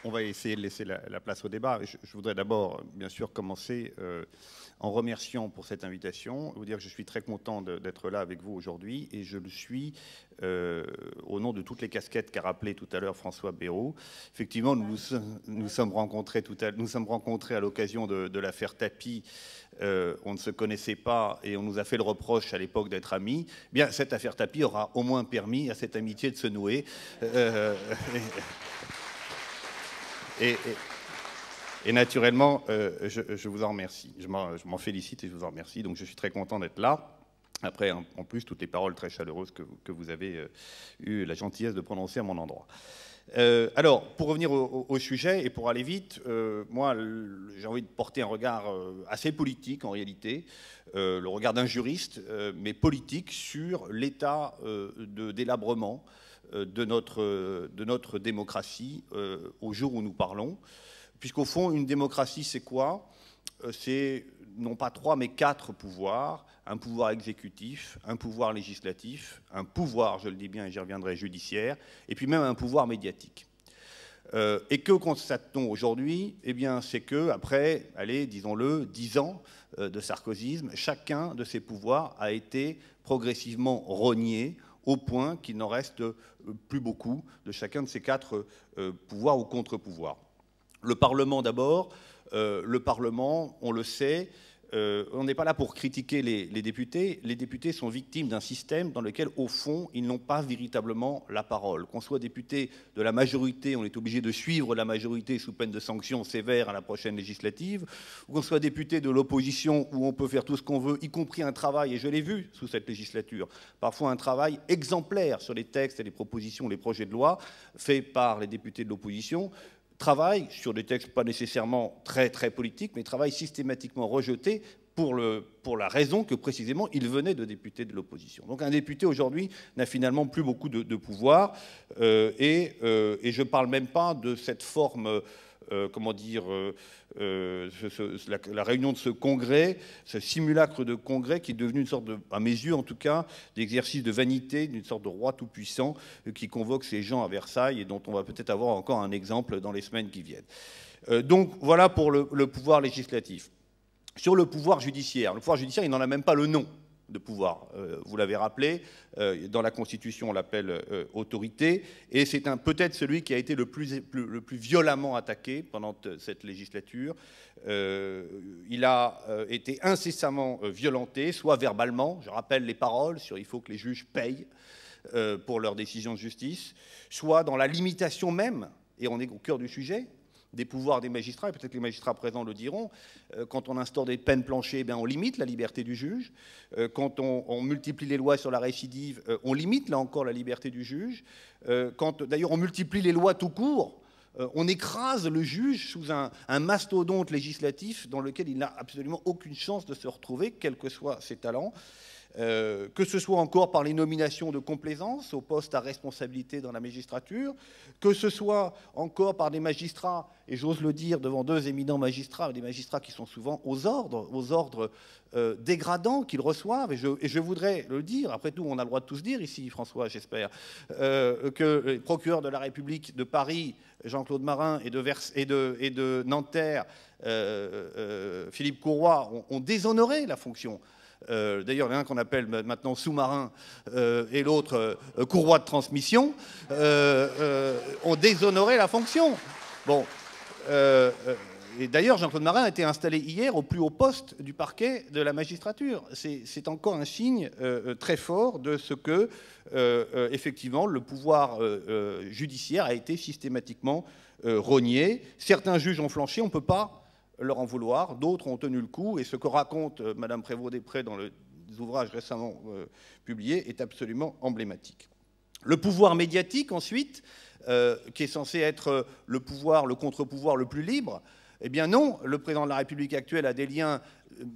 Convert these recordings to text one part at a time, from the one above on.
on va essayer de laisser la place au débat. Je voudrais d'abord, bien sûr, commencer en remerciant pour cette invitation, vous dire que je suis très content d'être là avec vous aujourd'hui, et je le suis au nom de toutes les casquettes qu'a rappelé tout à l'heure François Bayrou. Effectivement, nous sommes rencontrés à l'occasion de l'affaire Tapie. On ne se connaissait pas et on nous a fait le reproche à l'époque d'être amis. Bien, cette affaire Tapie aura au moins permis à cette amitié de se nouer. Et naturellement, je vous en remercie. Je m'en félicite et je vous en remercie. Donc je suis très content d'être là. Après, en plus, toutes les paroles très chaleureuses que vous avez eu la gentillesse de prononcer à mon endroit. Alors, pour revenir au sujet et pour aller vite, moi, j'ai envie de porter un regard assez politique, en réalité, le regard d'un juriste, mais politique, sur l'état de délabrement de notre démocratie au jour où nous parlons. Puisqu'au fond, une démocratie, c'est quoi? C'est non pas 3, mais 4 pouvoirs. Un pouvoir exécutif, un pouvoir législatif, un pouvoir, je le dis bien et j'y reviendrai, judiciaire, et puis même un pouvoir médiatique. Et que constate-t-on aujourd'hui? Eh bien, c'est que après, allez, disons-le, 10 ans de sarkozysme, chacun de ces pouvoirs a été progressivement rogné au point qu'il n'en reste plus beaucoup de chacun de ces 4 pouvoirs ou contre-pouvoirs. Le Parlement d'abord. Le Parlement, on le sait, on n'est pas là pour critiquer les députés. Les députés sont victimes d'un système dans lequel, au fond, ils n'ont pas véritablement la parole. Qu'on soit député de la majorité, on est obligé de suivre la majorité sous peine de sanctions sévères à la prochaine législative, ou qu'on soit député de l'opposition où on peut faire tout ce qu'on veut, y compris un travail, et je l'ai vu sous cette législature, parfois un travail exemplaire sur les textes et les propositions, les projets de loi faits par les députés de l'opposition, travail sur des textes pas nécessairement très politiques, mais travail systématiquement rejeté pour la raison que précisément il venait de députés de l'opposition. Donc un député aujourd'hui n'a finalement plus beaucoup de pouvoir, et je ne parle même pas de cette forme, comment dire, la réunion de ce congrès, ce simulacre de congrès qui est devenu une sorte de, à mes yeux en tout cas, d'exercice de vanité, d'une sorte de roi tout-puissant qui convoque ces gens à Versailles et dont on va peut-être avoir encore un exemple dans les semaines qui viennent. Donc voilà pour le pouvoir législatif. Sur le pouvoir judiciaire, il n'en a même pas le nom de pouvoir. Vous l'avez rappelé, dans la Constitution, on l'appelle autorité, et c'est peut-être celui qui a été le plus violemment attaqué pendant cette législature. Il a été incessamment violenté, soit verbalement, je rappelle les paroles sur « il faut que les juges payent pour leurs décisions de justice », soit dans la limitation même, et on est au cœur du sujet, des pouvoirs des magistrats, et peut-être que les magistrats présents le diront, quand on instaure des peines planchées, on limite la liberté du juge. Quand on multiplie les lois sur la récidive, on limite là encore la liberté du juge. Quand d'ailleurs on multiplie les lois tout court, on écrase le juge sous un mastodonte législatif dans lequel il n'a absolument aucune chance de se retrouver, quels que soient ses talents. Que ce soit encore par les nominations de complaisance aux postes à responsabilité dans la magistrature, que ce soit encore par des magistrats, et j'ose le dire devant 2 éminents magistrats, des magistrats qui sont souvent aux ordres dégradants qu'ils reçoivent, et je voudrais le dire, après tout on a le droit de tout se dire ici, François, j'espère, que les procureurs de la République de Paris, Jean-Claude Marin, et de Nanterre, Philippe Courroy, ont déshonoré la fonction. D'ailleurs, il y en a un qu'on appelle maintenant sous-marin et l'autre courroie de transmission, ont déshonoré la fonction. Bon, et d'ailleurs, Jean-Claude Marin a été installé hier au plus haut poste du parquet de la magistrature. C'est encore un signe très fort de ce que, effectivement, le pouvoir judiciaire a été systématiquement rogné. Certains juges ont flanché, on ne peut pas leur en vouloir, d'autres ont tenu le coup, et ce que raconte Madame Prévost-Després dans les ouvrages récemment publiés est absolument emblématique. Le pouvoir médiatique, ensuite, qui est censé être le contre-pouvoir le plus libre, eh bien non, le président de la République actuelle a des liens,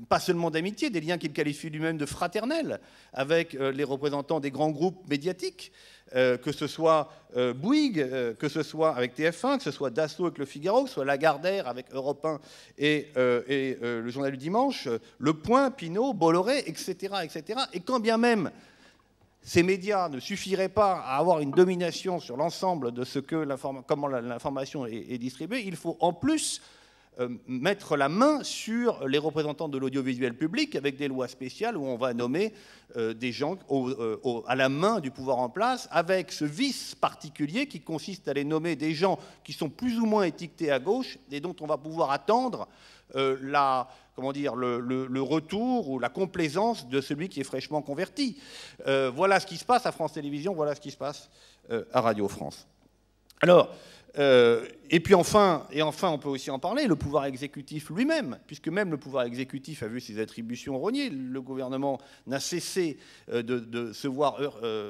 pas seulement d'amitié, des liens qu'il qualifie lui-même de fraternels avec les représentants des grands groupes médiatiques, que ce soit Bouygues, que ce soit avec TF1, que ce soit Dassault avec Le Figaro, que ce soit Lagardère avec Europe 1 et le Journal du Dimanche, Le Point, Pinault, Bolloré, etc., etc. Et quand bien même ces médias ne suffiraient pas à avoir une domination sur l'ensemble de ce que comment l'information est distribuée, il faut en plus mettre la main sur les représentants de l'audiovisuel public avec des lois spéciales où on va nommer des gens à la main du pouvoir en place, avec ce vice particulier qui consiste à les nommer des gens qui sont plus ou moins étiquetés à gauche et dont on va pouvoir attendre le retour ou la complaisance de celui qui est fraîchement converti. Voilà ce qui se passe à France Télévisions, voilà ce qui se passe à Radio France. Alors, et puis enfin, on peut aussi en parler, le pouvoir exécutif lui-même, puisque même le pouvoir exécutif a vu ses attributions rognées. Le gouvernement n'a cessé de se voir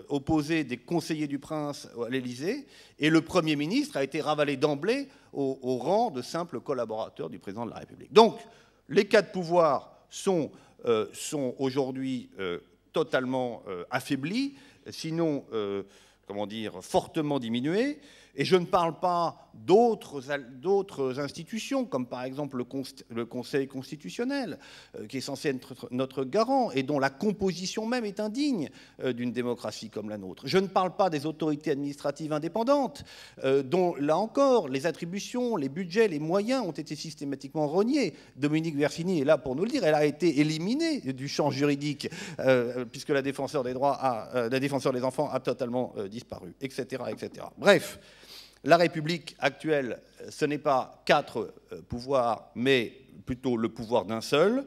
opposer des conseillers du prince à l'Élysée, et le Premier ministre a été ravalé d'emblée au rang de simple collaborateur du président de la République. Donc, les cas de pouvoir sont aujourd'hui totalement affaiblis, sinon, fortement diminués. Et je ne parle pas d'autres institutions, comme par exemple le Conseil constitutionnel, qui est censé être notre garant et dont la composition même est indigne d'une démocratie comme la nôtre. Je ne parle pas des autorités administratives indépendantes, dont, là encore, les attributions, les budgets, les moyens ont été systématiquement rognés. Dominique Versini est là pour nous le dire, elle a été éliminée du champ juridique, puisque la défenseur des enfants a totalement disparu, etc., etc. Bref. La République actuelle, ce n'est pas 4 pouvoirs, mais plutôt le pouvoir d'un seul.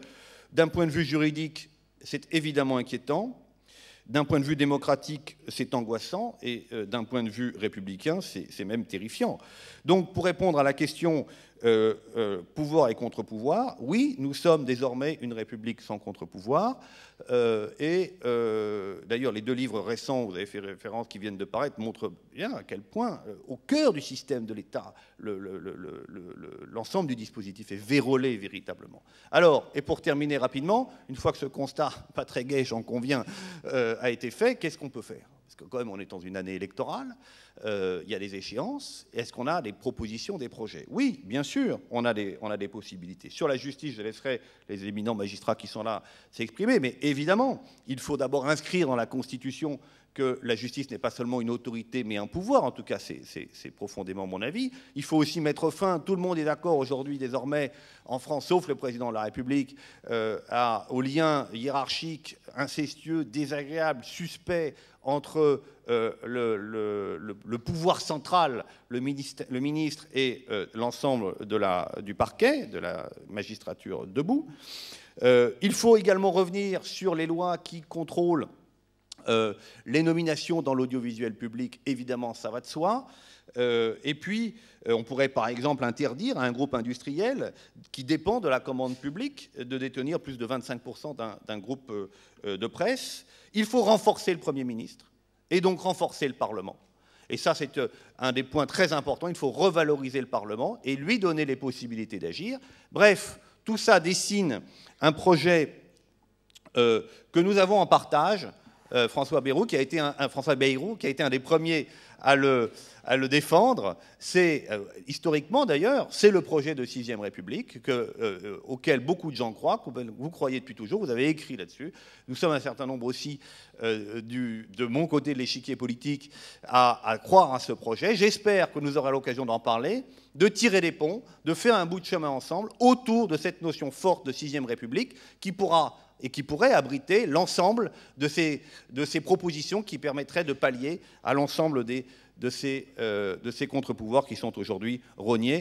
D'un point de vue juridique, c'est évidemment inquiétant. D'un point de vue démocratique, c'est angoissant. Et d'un point de vue républicain, c'est même terrifiant. Donc, pour répondre à la question pouvoir et contre-pouvoir, oui, nous sommes désormais une république sans contre-pouvoir. D'ailleurs, les 2 livres récents, vous avez fait référence, qui viennent de paraître, montrent bien à quel point, au cœur du système de l'État, l'ensemble du dispositif est vérolé véritablement. Alors, et pour terminer rapidement, une fois que ce constat, pas très gai, j'en conviens, a été fait, qu'est-ce qu'on peut faire ? Parce que quand même, on est dans une année électorale, il y a des échéances. Est-ce qu'on a des propositions, des projets? Oui, bien sûr, on a des possibilités. Sur la justice, je laisserai les éminents magistrats qui sont là s'exprimer, mais évidemment, il faut d'abord inscrire dans la Constitution que la justice n'est pas seulement une autorité, mais un pouvoir. En tout cas, c'est profondément mon avis. Il faut aussi mettre fin, tout le monde est d'accord aujourd'hui, désormais, en France, sauf le président de la République, aux liens hiérarchiques, incestueux, désagréables, suspects entre le pouvoir central, le ministre et l'ensemble du parquet, de la magistrature debout. Il faut également revenir sur les lois qui contrôlent les nominations dans l'audiovisuel public, évidemment, ça va de soi. Et puis, on pourrait par exemple interdire à un groupe industriel qui dépend de la commande publique de détenir plus de 25% d'un groupe de presse. Il faut renforcer le Premier ministre et donc renforcer le Parlement. Et ça, c'est un des points très importants. Il faut revaloriser le Parlement et lui donner les possibilités d'agir. Bref, tout ça dessine un projet que nous avons en partage. François Bayrou, qui a été un des premiers à le défendre. C'est, historiquement d'ailleurs, c'est le projet de 6e République auquel beaucoup de gens croient, que vous croyez depuis toujours, vous avez écrit là-dessus. Nous sommes un certain nombre aussi, de mon côté de l'échiquier politique, à croire à ce projet. J'espère que nous aurons l'occasion d'en parler, de tirer des ponts, de faire un bout de chemin ensemble autour de cette notion forte de 6e République qui pourrait abriter l'ensemble de ces propositions qui permettraient de pallier à l'ensemble de ces contre-pouvoirs qui sont aujourd'hui rognés.